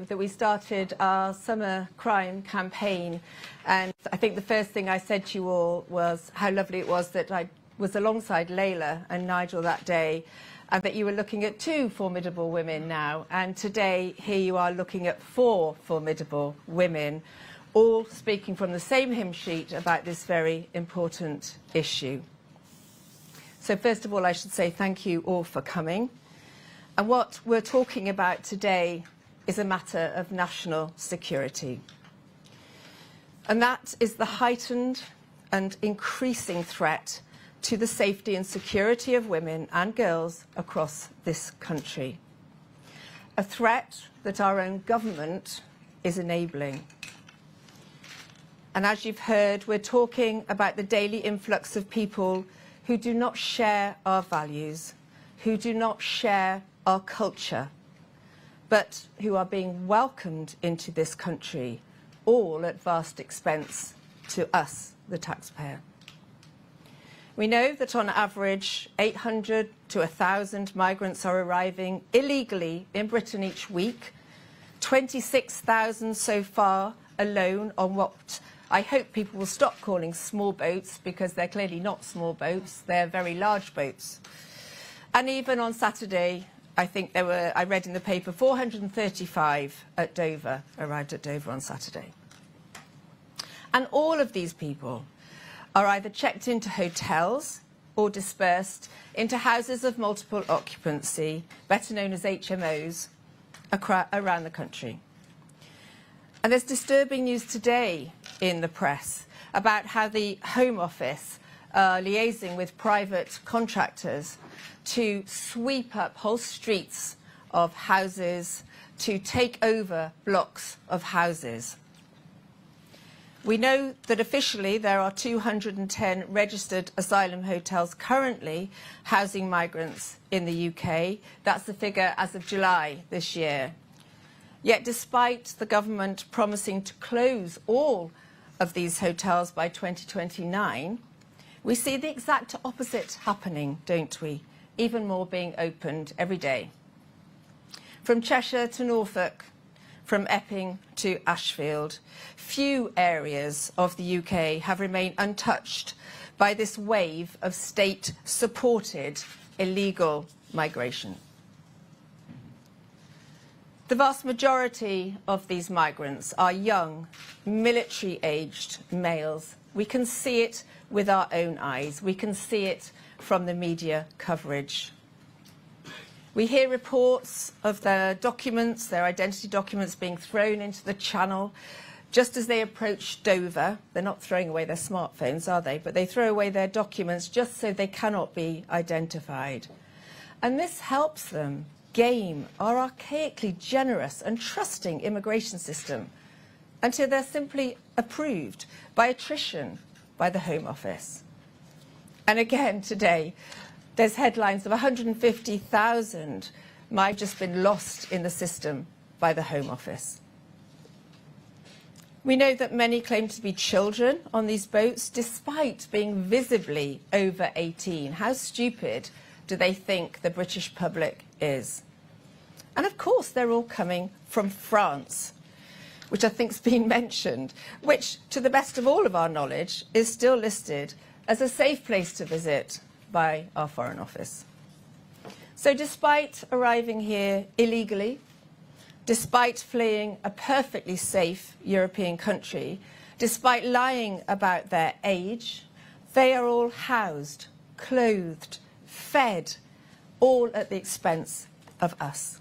that we started our summer crime campaign, and I think the first thing I said to you all was how lovely it was that I was alongside Layla and Nigel that day, and that you were looking at two formidable women now, and today here you are looking at four formidable women, all speaking from the same hymn sheet about this very important issue. So first of all, I should say thank you all for coming. And what we're talking about today is a matter of national security. And that is the heightened and increasing threat to the safety and security of women and girls across this country. A threat that our own government is enabling. And as you've heard, we're talking about the daily influx of people who do not share our values, who do not share our culture, but who are being welcomed into this country, all at vast expense to us, the taxpayer. We know that on average 800 to 1,000 migrants are arriving illegally in Britain each week, 26,000 so far alone on what I hope people will stop calling small boats, because they're clearly not small boats, they're very large boats. And even on Saturday, I think there were, I read in the paper, 435 at Dover, arrived at Dover on Saturday. And all of these people are either checked into hotels or dispersed into houses of multiple occupancy, better known as HMOs, around the country. And there's disturbing news today in the press about how the Home Office are liaising with private contractors to sweep up whole streets of houses, to take over blocks of houses. We know that officially there are 210 registered asylum hotels currently housing migrants in the UK. That's the figure as of July this year. Yet despite the government promising to close all of these hotels by 2029, we see the exact opposite happening, don't we? Even more being opened every day. From Cheshire to Norfolk, from Epping to Ashfield, few areas of the UK have remained untouched by this wave of state-supported illegal migration. The vast majority of these migrants are young, military-aged males. We can see it with our own eyes. We can see it from the media coverage. We hear reports of their documents, their identity documents being thrown into the channel just as they approach Dover. They're not throwing away their smartphones, are they? But they throw away their documents just so they cannot be identified. And this helps them game our archaically generous and trusting immigration system until they're simply approved by attrition by the Home Office. And again today, there's headlines of 150,000 might have just been lost in the system by the Home Office. We know that many claim to be children on these boats, despite being visibly over 18. How stupid do they think the British public is? And of course, they're all coming from France, which I think's been mentioned, which, to the best of all of our knowledge, is still listed as a safe place to visit by our Foreign Office. So despite arriving here illegally, despite fleeing a perfectly safe European country, despite lying about their age, they are all housed, clothed, fed, all at the expense of us.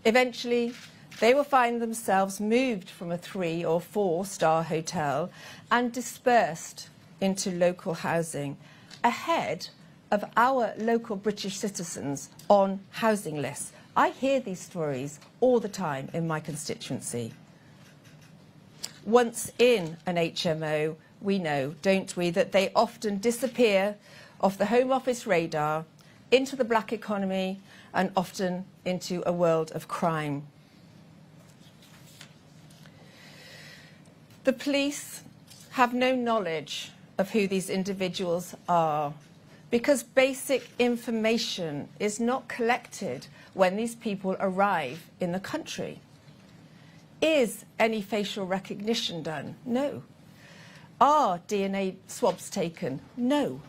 Eventually, they will find themselves moved from a 3- or 4-star hotel and dispersed into local housing, ahead of our local British citizens on housing lists. I hear these stories all the time in my constituency. Once in an HMO, we know, don't we, that they often disappear off the Home Office radar into the black economy and often into a world of crime. The police have no knowledge of who these individuals are, because basic information is not collected when these people arrive in the country. Is any facial recognition done? No. Are DNA swabs taken? No.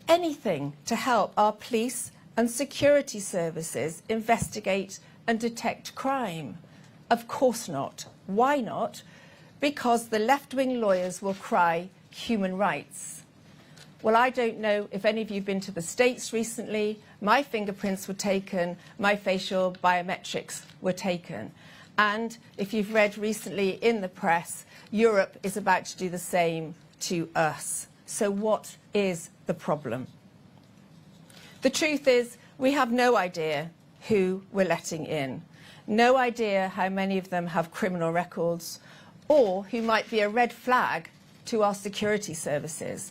Anything to help our police and security services investigate and detect crime? Of course not. Why not? Because the left-wing lawyers will cry human rights. Well, I don't know if any of you have been to the States recently. My fingerprints were taken, my facial biometrics were taken. And if you've read recently in the press, Europe is about to do the same to us. So what is the problem? The truth is, we have no idea who we're letting in. No idea how many of them have criminal records or who might be a red flag to our security services.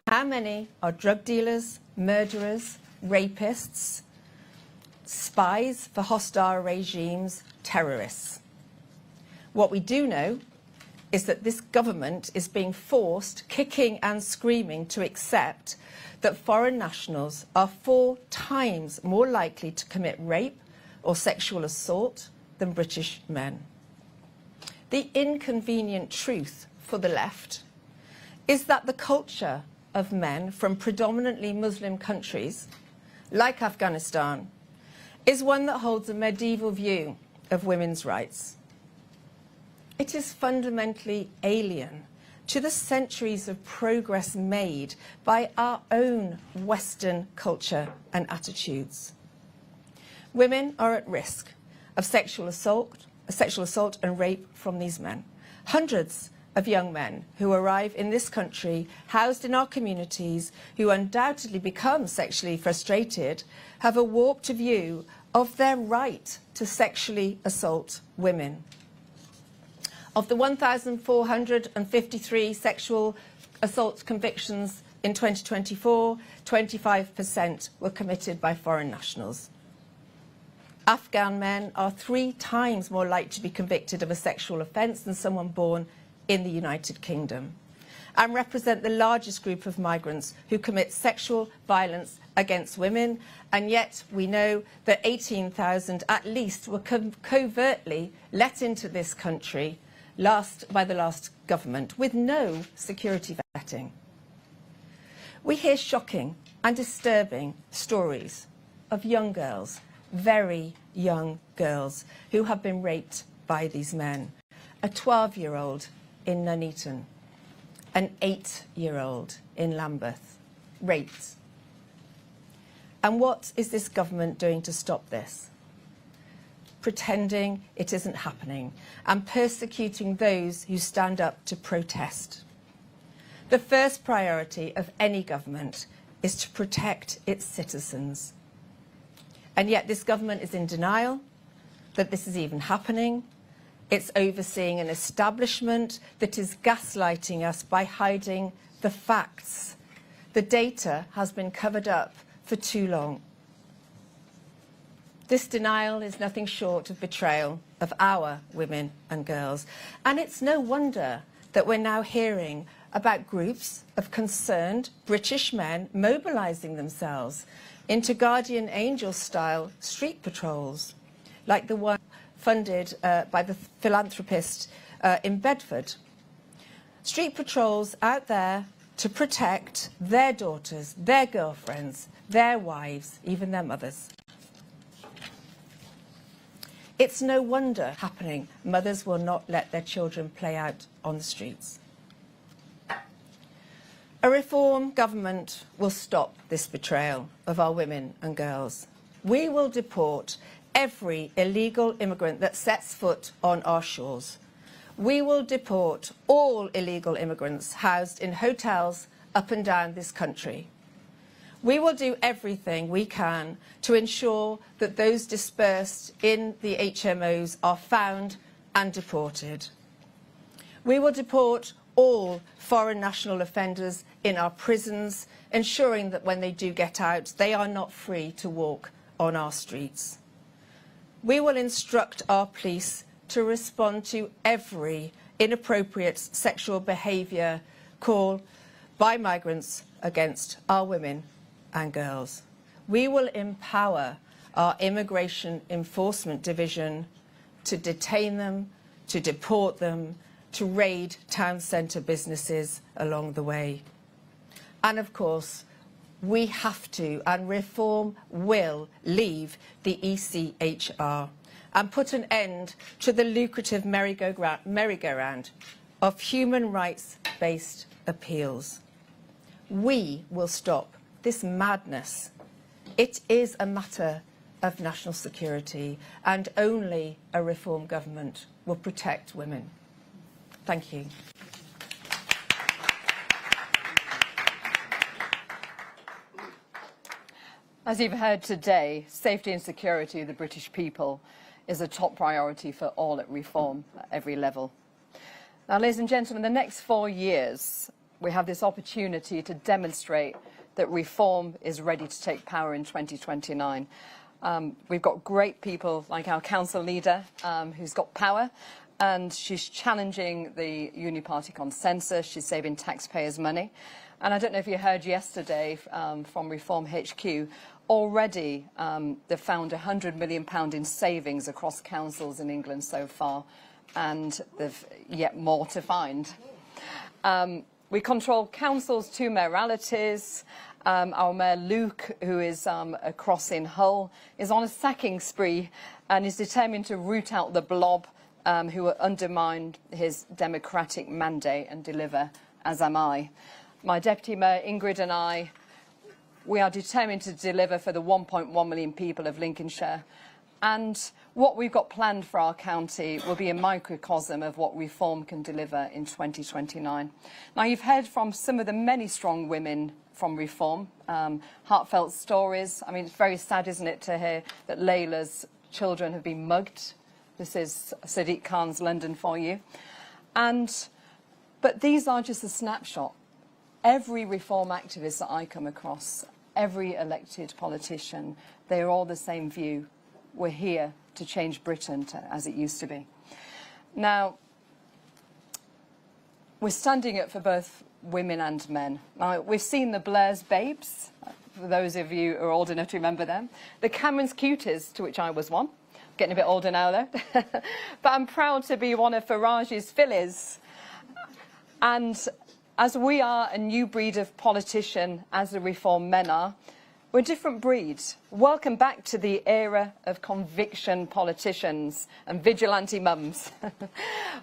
How many are drug dealers, murderers, rapists, spies for hostile regimes, terrorists? What we do know is that this government is being forced, kicking and screaming, to accept that foreign nationals are 4 times more likely to commit rape or sexual assault than British men. The inconvenient truth for the left is that the culture of men from predominantly Muslim countries, like Afghanistan, is one that holds a medieval view of women's rights. It is fundamentally alien to the centuries of progress made by our own Western culture and attitudes. Women are at risk of sexual assault and rape from these men. Hundreds of young men who arrive in this country, housed in our communities, who undoubtedly become sexually frustrated, have a warped view of their right to sexually assault women. Of the 1,453 sexual assault convictions in 2024, 25% were committed by foreign nationals. Afghan men are 3 times more likely to be convicted of a sexual offence than someone born in the United Kingdom, and represent the largest group of migrants who commit sexual violence against women. And yet we know that 18,000 at least were covertly let into this country by the last government, with no security vetting. We hear shocking and disturbing stories of young girls, very young girls, who have been raped by these men. A 12-year-old in Nuneaton, an 8-year-old in Lambeth, raped. And what is this government doing to stop this? Pretending it isn't happening and persecuting those who stand up to protest. The first priority of any government is to protect its citizens. And yet this government is in denial that this is even happening. It's overseeing an establishment that is gaslighting us by hiding the facts. The data has been covered up for too long. This denial is nothing short of betrayal of our women and girls. And it's no wonder that we're now hearing about groups of concerned British men mobilising themselves into guardian angel-style street patrols, like the one funded by the philanthropist in Bedford. Street patrols out there to protect their daughters, their girlfriends, their wives, even their mothers. It's no wonder happening. Mothers will not let their children play out on the streets. A reform government will stop this betrayal of our women and girls. We will deport every illegal immigrant that sets foot on our shores. We will deport all illegal immigrants housed in hotels up and down this country. We will do everything we can to ensure that those dispersed in the HMOs are found and deported. We will deport all foreign national offenders in our prisons, ensuring that when they do get out, they are not free to walk on our streets. We will instruct our police to respond to every inappropriate sexual behaviour call by migrants against our women and girls. We will empower our Immigration Enforcement Division to detain them, to deport them, to raid town centre businesses along the way. And of course, we have to, and reform will, leave the ECHR and put an end to the lucrative merry-go-round of human rights-based appeals. We will stop this madness. It is a matter of national security, and only a reform government will protect women. Thank you. As you've heard today, safety and security of the British people is a top priority for all at Reform at every level. Now, ladies and gentlemen, the next 4 years, we have this opportunity to demonstrate that Reform is ready to take power in 2029. We've got great people like our council leader who's got power, and she's challenging the Uni-Party consensus. She's saving taxpayers' money. And I don't know if you heard yesterday from Reform HQ, already they've found £100 million in savings across councils in England so far, and they've yet more to find. We control councils' two mayoralties. Our Mayor Luke, who is across in Hull, is on a sacking spree and is determined to root out the blob who will undermine his democratic mandate and deliver, as am I. My Deputy Mayor Ingrid and I, we are determined to deliver for the 1.1 million people of Lincolnshire. And what we've got planned for our county will be a microcosm of what Reform can deliver in 2029. Now, you've heard from some of the many strong women from Reform, heartfelt stories. I mean, it's very sad, isn't it, to hear that Layla's children have been mugged. This is Sadiq Khan's London for you. But these are just a snapshot. Every Reform activist that I come across, every elected politician, they are all the same view. We're here to change Britain as it used to be. Now, we're standing up for both women and men. Now, we've seen the Blair's babes, for those of you who are old enough to remember them, the Cameron's cuties, to which I was one. Getting a bit older now, though. But I'm proud to be one of Farage's fillies. And as we are a new breed of politician, as the Reform men are, we're a different breed. Welcome back to the era of conviction politicians and vigilante mums.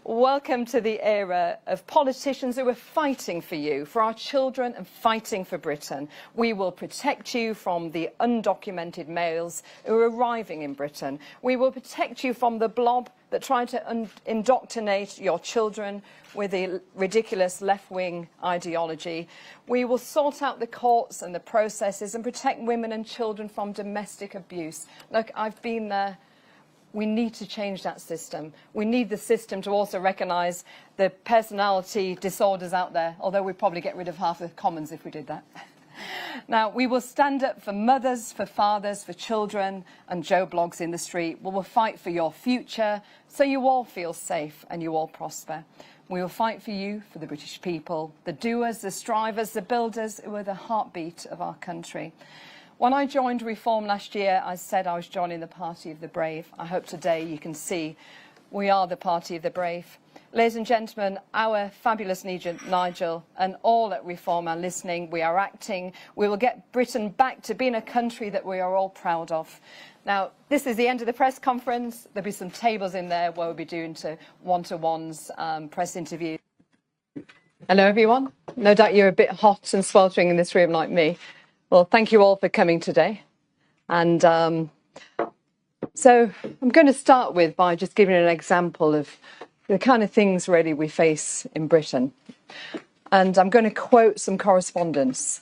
Welcome to the era of politicians who are fighting for you, for our children, and fighting for Britain. We will protect you from the undocumented males who are arriving in Britain. We will protect you from the blob that try to indoctrinate your children with the ridiculous left-wing ideology. We will sort out the courts and the processes and protect women and children from domestic abuse. Look, I've been there. We need to change that system. We need the system to also recognise the personality disorders out there, although we'd probably get rid of half the Commons if we did that. Now, we will stand up for mothers, for fathers, for children and Joe Bloggs in the street. We will fight for your future so you all feel safe and you all prosper. We will fight for you, for the British people, the doers, the strivers, the builders who are the heartbeat of our country. When I joined Reform last year, I said I was joining the party of the brave. I hope today you can see we are the party of the brave. Ladies and gentlemen, our fabulous Nigel and all at Reform are listening. We are acting. We will get Britain back to being a country that we are all proud of. Now, this is the end of the press conference. There'll be some tables in there where we'll be doing one-to-ones, press interviews. Hello, everyone. No doubt you're a bit hot and sweltering in this room like me. Well, thank you all for coming today. And so I'm going to start by just giving an example of the kind of things really we face in Britain. And I'm going to quote some correspondence.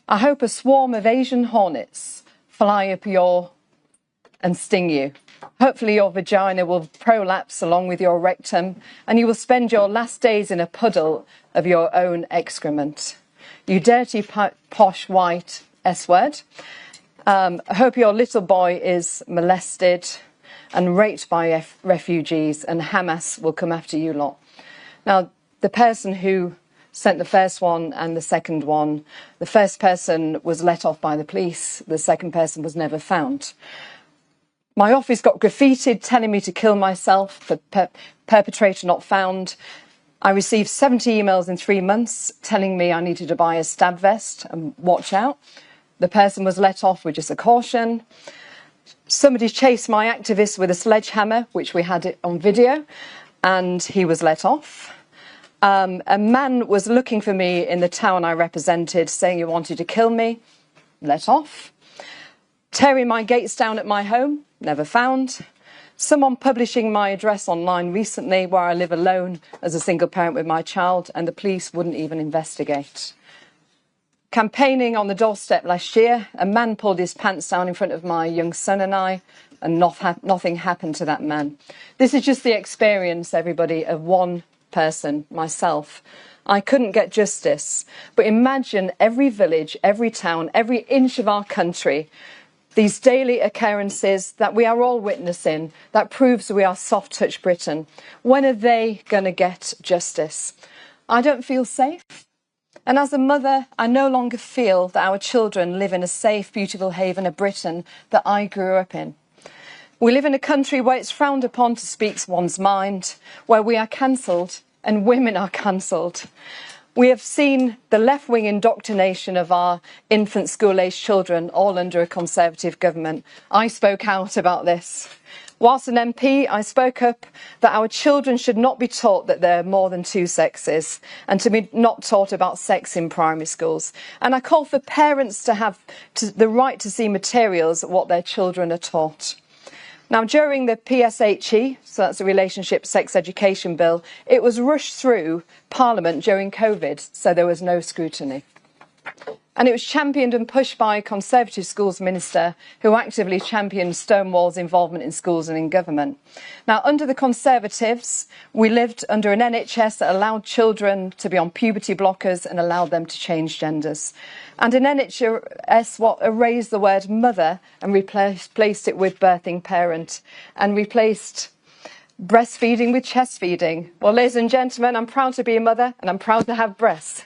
I hope a swarm of Asian hornets fly up and sting you. Hopefully your vagina will prolapse along with your rectum and you will spend your last days in a puddle of your own excrement. You dirty, posh, white S-word. I hope your little boy is molested and raped by refugees and Hamas will come after you lot. Now, the person who sent the first one and the second one, the first person was let off by the police, the second person was never found. My office got graffitied telling me to kill myself for perpetrator not found. I received 70 emails in 3 months telling me I needed to buy a stab vest and watch out. The person was let off with just a caution. Somebody chased my activist with a sledgehammer, which we had it on video, and he was let off. A man was looking for me in the town I represented, saying he wanted to kill me, let off. Tearing my gates down at my home, never found. Someone publishing my address online recently, where I live alone as a single parent with my child, and the police wouldn't even investigate. Campaigning on the doorstep last year, a man pulled his pants down in front of my young son and I, and nothing happened to that man. This is just the experience, everybody, of one person, myself. I couldn't get justice, but imagine every village, every town, every inch of our country, these daily occurrences that we are all witnessing, that proves we are soft-touch Britain. When are they going to get justice? I don't feel safe. And as a mother, I no longer feel that our children live in a safe, beautiful haven of Britain that I grew up in. We live in a country where it's frowned upon to speak one's mind, where we are cancelled and women are cancelled. We have seen the left-wing indoctrination of our infant school-aged children all under a Conservative government. I spoke out about this. Whilst an MP, I spoke up that our children should not be taught that there are more than two sexes and to be not taught about sex in primary schools. And I call for parents to have the right to see materials of what their children are taught. Now, during the PSHE, so that's the Relationship Sex Education Bill, it was rushed through Parliament during COVID, so there was no scrutiny. And it was championed and pushed by a Conservative Schools Minister who actively championed Stonewall's involvement in schools and in government. Now, under the Conservatives, we lived under an NHS that allowed children to be on puberty blockers and allowed them to change genders. And an NHS what erased the word mother and replaced it with birthing parent and replaced breastfeeding with chest feeding. Well, ladies and gentlemen, I'm proud to be a mother and I'm proud to have breasts.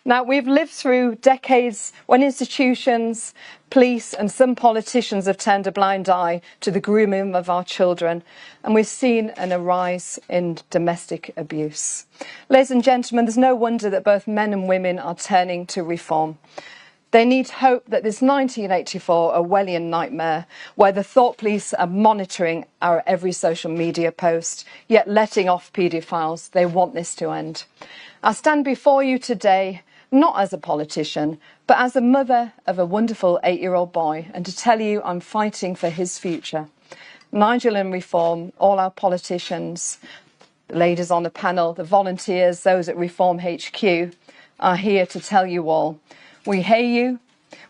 Now, we've lived through decades when institutions, police and some politicians have turned a blind eye to the grooming of our children, and we've seen a rise in domestic abuse. Ladies and gentlemen, there's no wonder that both men and women are turning to reform. They need hope that this 1984 Orwellian nightmare, where the thought police are monitoring our every social media post, yet letting off paedophiles, they want this to end. I stand before you today not as a politician, but as a mother of a wonderful 8-year-old boy, and to tell you I'm fighting for his future. Nigel and Reform, all our politicians, the ladies on the panel, the volunteers, those at Reform HQ, are here to tell you all, we hear you,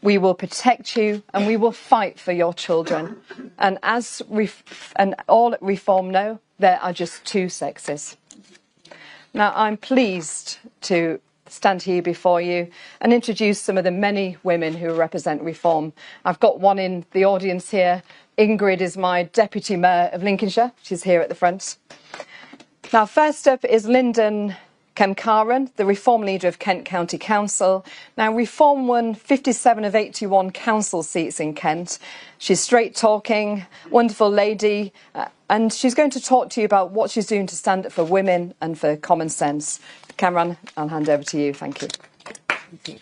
we will protect you, and we will fight for your children. And as all at Reform know, there are just two sexes. Now, I'm pleased to stand here before you and introduce some of the many women who represent Reform. I've got one in the audience here. Ingrid is my Deputy Mayor of Lincolnshire. She's here at the front. Now, first up is Lyndon Kemkaran, the Reform leader of Kent County Council. Now, Reform won 57 of 81 council seats in Kent. She's straight-talking, wonderful lady, and she's going to talk to you about what she's doing to stand up for women and for common sense. Cameron, I'll hand over to you. Thank you. Thank you.